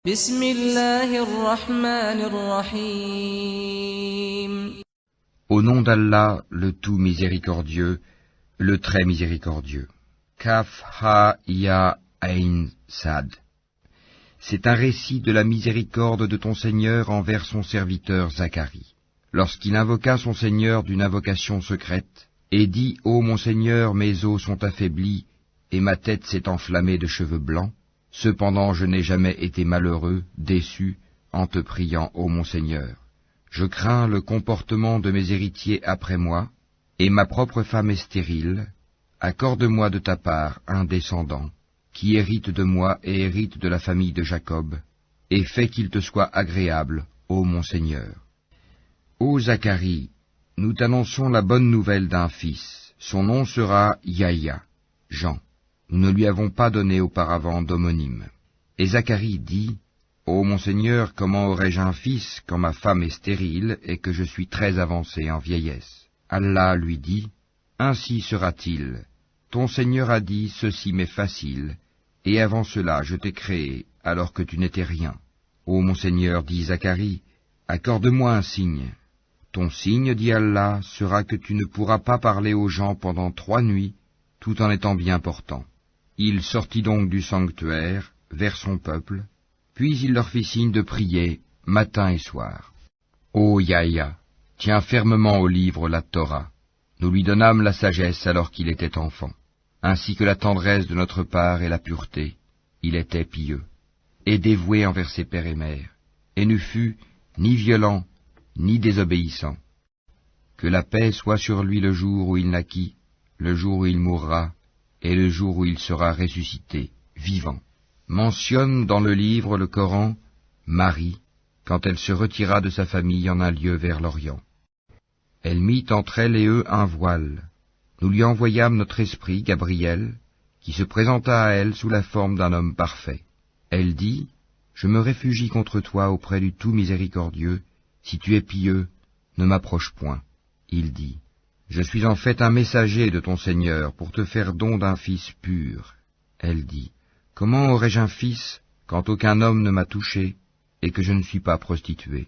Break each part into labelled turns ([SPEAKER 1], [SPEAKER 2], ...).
[SPEAKER 1] بسم الله الرحمن الرحيم.
[SPEAKER 2] Au nom d'Allah, le tout miséricordieux, le très miséricordieux. Kaf ha ya ain sad. C'est un récit de la miséricorde de ton Seigneur envers son serviteur Zacharie. Lorsqu'il invoqua son Seigneur d'une invocation secrète, et dit « Ô mon Seigneur, mes os sont affaiblis, et ma tête s'est enflammée de cheveux blancs. Cependant je n'ai jamais été malheureux, déçu, en te priant, ô mon Seigneur. Je crains le comportement de mes héritiers après moi, et ma propre femme est stérile. Accorde-moi de ta part un descendant, qui hérite de moi et hérite de la famille de Jacob, et fais qu'il te soit agréable, ô mon Seigneur. Ô Zacharie, nous t'annonçons la bonne nouvelle d'un fils. Son nom sera Yahya, Jean. Nous ne lui avons pas donné auparavant d'homonyme. Et Zacharie dit, Ô mon Seigneur, comment aurais-je un fils quand ma femme est stérile et que je suis très avancé en vieillesse? Allah lui dit, Ainsi sera-t-il. Ton Seigneur a dit, ceci m'est facile, et avant cela je t'ai créé, alors que tu n'étais rien. Ô mon Seigneur, dit Zacharie, accorde-moi un signe. Ton signe, dit Allah, sera que tu ne pourras pas parler aux gens pendant 3 nuits, tout en étant bien portant. Il sortit donc du sanctuaire, vers son peuple, puis il leur fit signe de prier, matin et soir. Ô Yahya, tiens fermement au livre la Torah. Nous lui donnâmes la sagesse alors qu'il était enfant, ainsi que la tendresse de notre part et la pureté. Il était pieux, et dévoué envers ses pères et mères, et ne fut ni violent, ni désobéissant. Que la paix soit sur lui le jour où il naquit, le jour où il mourra, et le jour où il sera ressuscité, vivant. Mentionne dans le livre, le Coran, Marie, quand elle se retira de sa famille en un lieu vers l'Orient. Elle mit entre elle et eux un voile. Nous lui envoyâmes notre esprit, Gabriel, qui se présenta à elle sous la forme d'un homme parfait. Elle dit, Je me réfugie contre toi auprès du tout miséricordieux, si tu es pieux, ne m'approche point. Il dit, Je suis en fait un messager de ton Seigneur pour te faire don d'un fils pur. Elle dit, Comment aurais-je un fils quand aucun homme ne m'a touché et que je ne suis pas prostituée?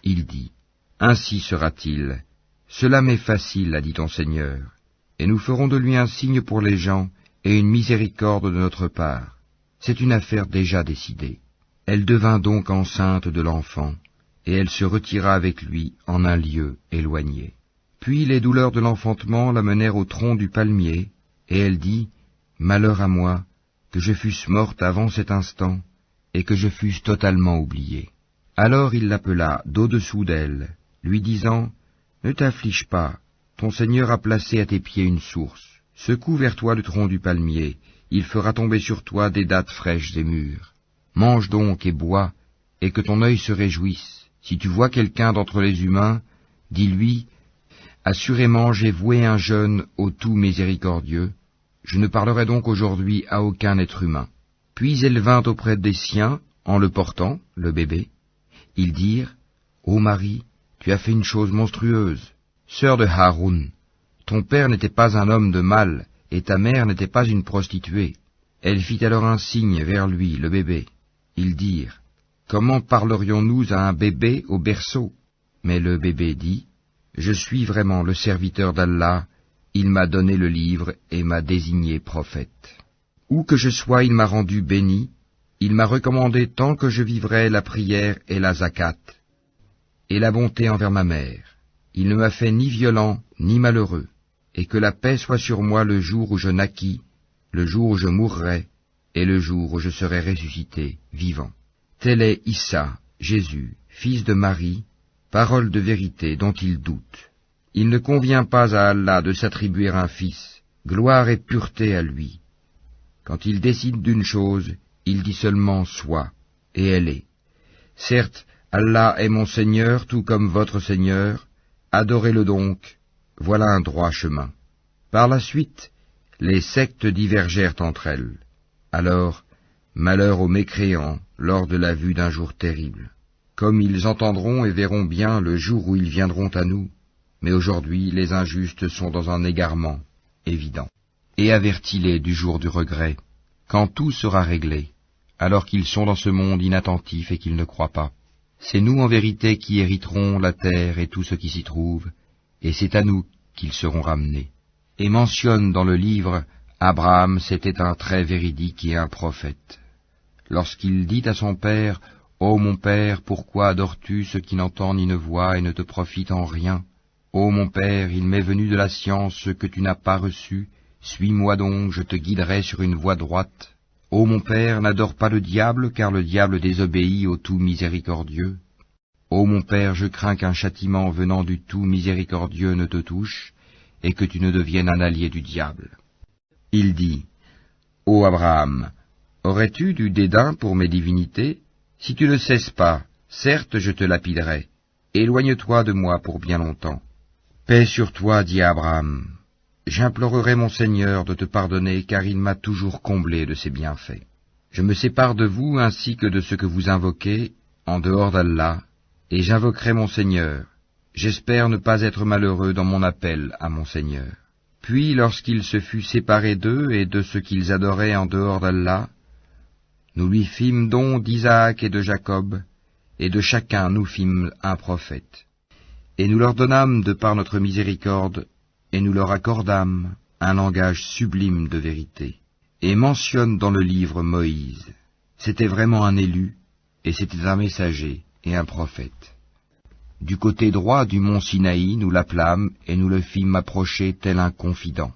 [SPEAKER 2] Il dit, Ainsi sera-t-il. Cela m'est facile, a dit ton Seigneur, et nous ferons de lui un signe pour les gens et une miséricorde de notre part. C'est une affaire déjà décidée. Elle devint donc enceinte de l'enfant, et elle se retira avec lui en un lieu éloigné. Puis les douleurs de l'enfantement la menèrent au tronc du palmier, et elle dit, Malheur à moi, que je fusse morte avant cet instant, et que je fusse totalement oubliée. Alors il l'appela d'au-dessous d'elle, lui disant, Ne t'afflige pas, ton Seigneur a placé à tes pieds une source. Secoue vers toi le tronc du palmier, il fera tomber sur toi des dattes fraîches et mûres. Mange donc et bois, et que ton œil se réjouisse. Si tu vois quelqu'un d'entre les humains, dis-lui, Assurément j'ai voué un jeûne au tout miséricordieux, je ne parlerai donc aujourd'hui à aucun être humain. Puis elle vint auprès des siens, en le portant, le bébé. Ils dirent, Ô Marie, tu as fait une chose monstrueuse. Sœur de Haroun, ton père n'était pas un homme de mal, et ta mère n'était pas une prostituée. Elle fit alors un signe vers lui, le bébé. Ils dirent, Comment parlerions-nous à un bébé au berceau? Mais le bébé dit, Je suis vraiment le serviteur d'Allah, il m'a donné le livre et m'a désigné prophète. Où que je sois, il m'a rendu béni, il m'a recommandé tant que je vivrai la prière et la zakat, et la bonté envers ma mère. Il ne m'a fait ni violent, ni malheureux, et que la paix soit sur moi le jour où je naquis, le jour où je mourrai, et le jour où je serai ressuscité, vivant. Tel est Issa, Jésus, fils de Marie, parole de vérité dont il doute. Il ne convient pas à Allah de s'attribuer un fils, gloire et pureté à lui. Quand il décide d'une chose, il dit seulement « soit », et elle est. Certes, Allah est mon Seigneur tout comme votre Seigneur, adorez-le donc, voilà un droit chemin. Par la suite, les sectes divergèrent entre elles. Alors, malheur aux mécréants lors de la vue d'un jour terrible. Comme ils entendront et verront bien le jour où ils viendront à nous, mais aujourd'hui les injustes sont dans un égarement évident. Et avertis-les du jour du regret, quand tout sera réglé. alors qu'ils sont dans ce monde inattentifs et qu'ils ne croient pas. C'est nous en vérité qui hériterons la terre et tout ce qui s'y trouve, et c'est à nous qu'ils seront ramenés. Et mentionne dans le livre, Abraham c'était un très véridique et un prophète. Lorsqu'il dit à son père, « Ô mon père, pourquoi adores-tu ce qui n'entend ni ne voit et ne te profite en rien? Ô mon père, il m'est venu de la science ce que tu n'as pas reçu, suis-moi donc, je te guiderai sur une voie droite. Ô mon père, n'adore pas le diable, car le diable désobéit au tout miséricordieux. Ô mon père, je crains qu'un châtiment venant du tout miséricordieux ne te touche, et que tu ne deviennes un allié du diable. » Il dit, « Ô Abraham, aurais-tu du dédain pour mes divinités? Si tu ne cesses pas, certes je te lapiderai. Éloigne-toi de moi pour bien longtemps. » Paix sur toi, dit Abraham. J'implorerai mon Seigneur de te pardonner, car il m'a toujours comblé de ses bienfaits. Je me sépare de vous ainsi que de ce que vous invoquez, en dehors d'Allah, et j'invoquerai mon Seigneur. J'espère ne pas être malheureux dans mon appel à mon Seigneur. Puis, lorsqu'il se fut séparé d'eux et de ce qu'ils adoraient en dehors d'Allah, nous lui fîmes don d'Isaac et de Jacob, et de chacun nous fîmes un prophète. Et nous leur donnâmes de par notre miséricorde, et nous leur accordâmes un langage sublime de vérité. Et mentionne dans le livre Moïse. C'était vraiment un élu, et c'était un messager et un prophète. Du côté droit du mont Sinaï, nous l'appelâmes, et nous le fîmes approcher tel un confident.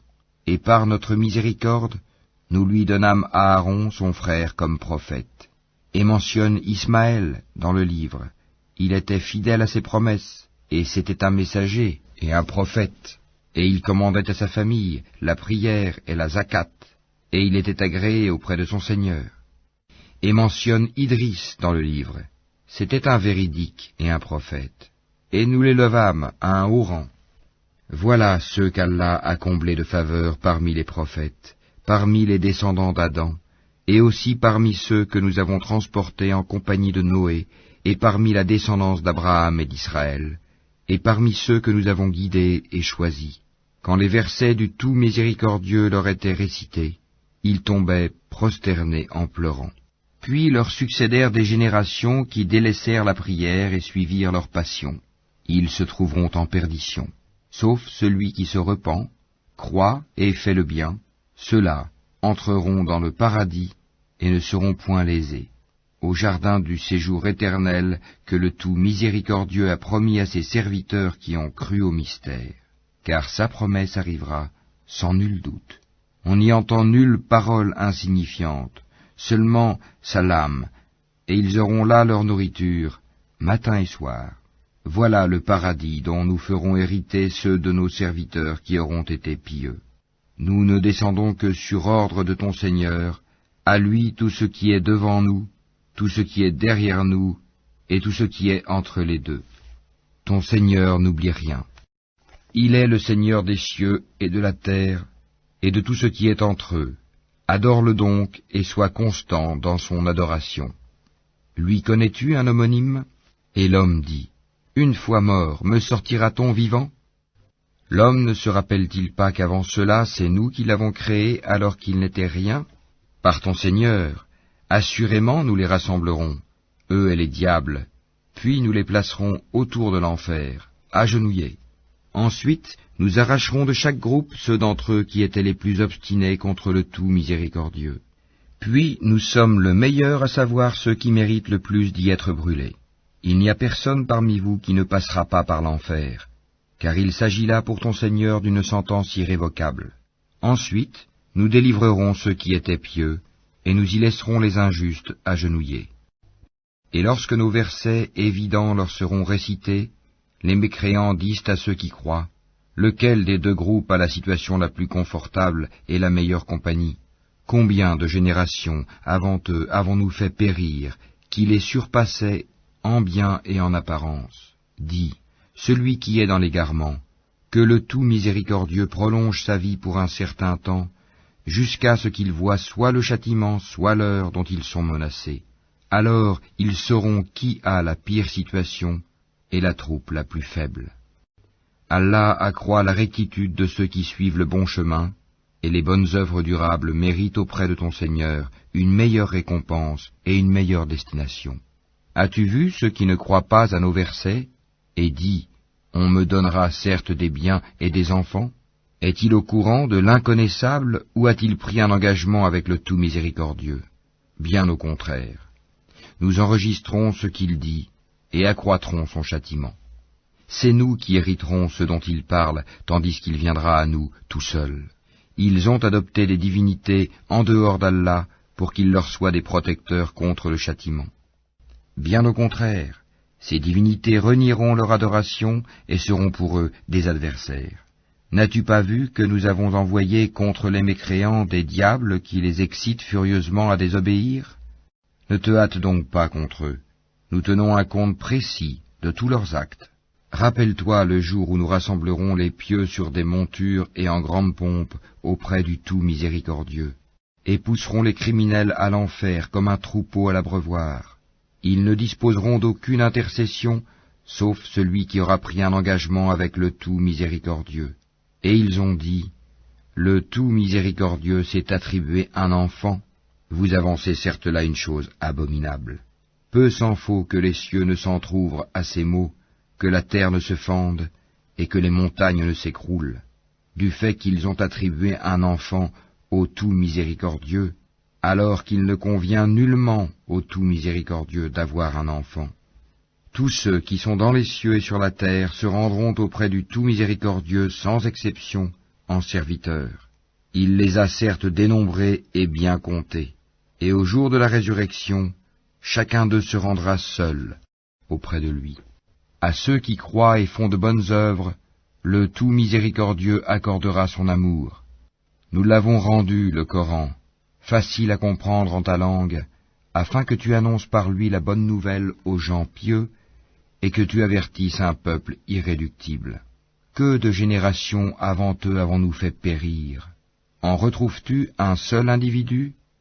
[SPEAKER 2] Et par notre miséricorde, nous lui donnâmes Aaron, son frère, comme prophète. Et mentionne Ismaël dans le livre. Il était fidèle à ses promesses, et c'était un messager et un prophète. Et il commandait à sa famille la prière et la zakat, et il était agréé auprès de son Seigneur. Et mentionne Idris dans le livre. C'était un véridique et un prophète. Et nous l'élevâmes à un haut rang. Voilà ceux qu'Allah a comblés de faveur parmi les prophètes, parmi les descendants d'Adam, et aussi parmi ceux que nous avons transportés en compagnie de Noé, et parmi la descendance d'Abraham et d'Israël, et parmi ceux que nous avons guidés et choisis. Quand les versets du tout miséricordieux leur étaient récités, ils tombaient prosternés en pleurant. Puis leur succédèrent des générations qui délaissèrent la prière et suivirent leur passion. Ils se trouveront en perdition. Sauf celui qui se repent, croit et fait le bien, ceux-là entreront dans le paradis et ne seront point lésés, au jardin du séjour éternel que le tout miséricordieux a promis à ses serviteurs qui ont cru au mystère. Car sa promesse arrivera sans nul doute. On n'y entend nulle parole insignifiante, seulement salam, et ils auront là leur nourriture, matin et soir. Voilà le paradis dont nous ferons hériter ceux de nos serviteurs qui auront été pieux. Nous ne descendons que sur ordre de ton Seigneur, à lui tout ce qui est devant nous, tout ce qui est derrière nous, et tout ce qui est entre les deux. Ton Seigneur n'oublie rien. Il est le Seigneur des cieux et de la terre, et de tout ce qui est entre eux. Adore-le donc, et sois constant dans son adoration. Lui connais-tu un homonyme? Et l'homme dit, une fois mort, me sortira-t-on vivant? L'homme ne se rappelle-t-il pas qu'avant cela, c'est nous qui l'avons créé alors qu'il n'était rien? Par ton Seigneur, assurément nous les rassemblerons, eux et les diables, puis nous les placerons autour de l'enfer, agenouillés. Ensuite, nous arracherons de chaque groupe ceux d'entre eux qui étaient les plus obstinés contre le tout miséricordieux. Puis nous sommes le meilleur à savoir ceux qui méritent le plus d'y être brûlés. Il n'y a personne parmi vous qui ne passera pas par l'enfer, car il s'agit là pour ton Seigneur d'une sentence irrévocable. Ensuite, nous délivrerons ceux qui étaient pieux, et nous y laisserons les injustes agenouillés. Et lorsque nos versets évidents leur seront récités, les mécréants disent à ceux qui croient, lequel des deux groupes a la situation la plus confortable et la meilleure compagnie? Combien de générations avant eux avons-nous fait périr, qui les surpassaient en bien et en apparence? Dis, celui qui est dans l'égarement, que le tout miséricordieux prolonge sa vie pour un certain temps, jusqu'à ce qu'ils voient soit le châtiment, soit l'heure dont ils sont menacés. Alors ils sauront qui a la pire situation et la troupe la plus faible. Allah accroît la rectitude de ceux qui suivent le bon chemin, et les bonnes œuvres durables méritent auprès de ton Seigneur une meilleure récompense et une meilleure destination. As-tu vu ceux qui ne croient pas à nos versets et dit « On me donnera certes des biens et des enfants » Est-il au courant de l'inconnaissable ou a-t-il pris un engagement avec le tout miséricordieux? Bien au contraire. Nous enregistrons ce qu'il dit et accroîtrons son châtiment. C'est nous qui hériterons ce dont il parle, tandis qu'il viendra à nous tout seul. Ils ont adopté des divinités en dehors d'Allah pour qu'ils leur soient des protecteurs contre le châtiment. Bien au contraire, ces divinités renieront leur adoration et seront pour eux des adversaires. N'as-tu pas vu que nous avons envoyé contre les mécréants des diables qui les excitent furieusement à désobéir? Ne te hâte donc pas contre eux. Nous tenons un compte précis de tous leurs actes. Rappelle-toi le jour où nous rassemblerons les pieux sur des montures et en grande pompe auprès du tout miséricordieux, et pousserons les criminels à l'enfer comme un troupeau à l'abreuvoir. Ils ne disposeront d'aucune intercession, sauf celui qui aura pris un engagement avec le tout miséricordieux. Et ils ont dit, le tout miséricordieux s'est attribué un enfant. Vous avancez certes là une chose abominable. Peu s'en faut que les cieux ne s'entr'ouvrent à ces mots, que la terre ne se fende et que les montagnes ne s'écroulent, du fait qu'ils ont attribué un enfant au tout miséricordieux, alors qu'il ne convient nullement au tout miséricordieux d'avoir un enfant. Tous ceux qui sont dans les cieux et sur la terre se rendront auprès du tout miséricordieux sans exception en serviteurs. Il les a certes dénombrés et bien comptés, et au jour de la résurrection, chacun d'eux se rendra seul auprès de lui. À ceux qui croient et font de bonnes œuvres, le tout miséricordieux accordera son amour. Nous l'avons rendu, le Coran, facile à comprendre en ta langue, afin que tu annonces par lui la bonne nouvelle aux gens pieux, et que tu avertisses un peuple irréductible. Que de générations avant eux avons-nous fait périr? En retrouves-tu un seul individu?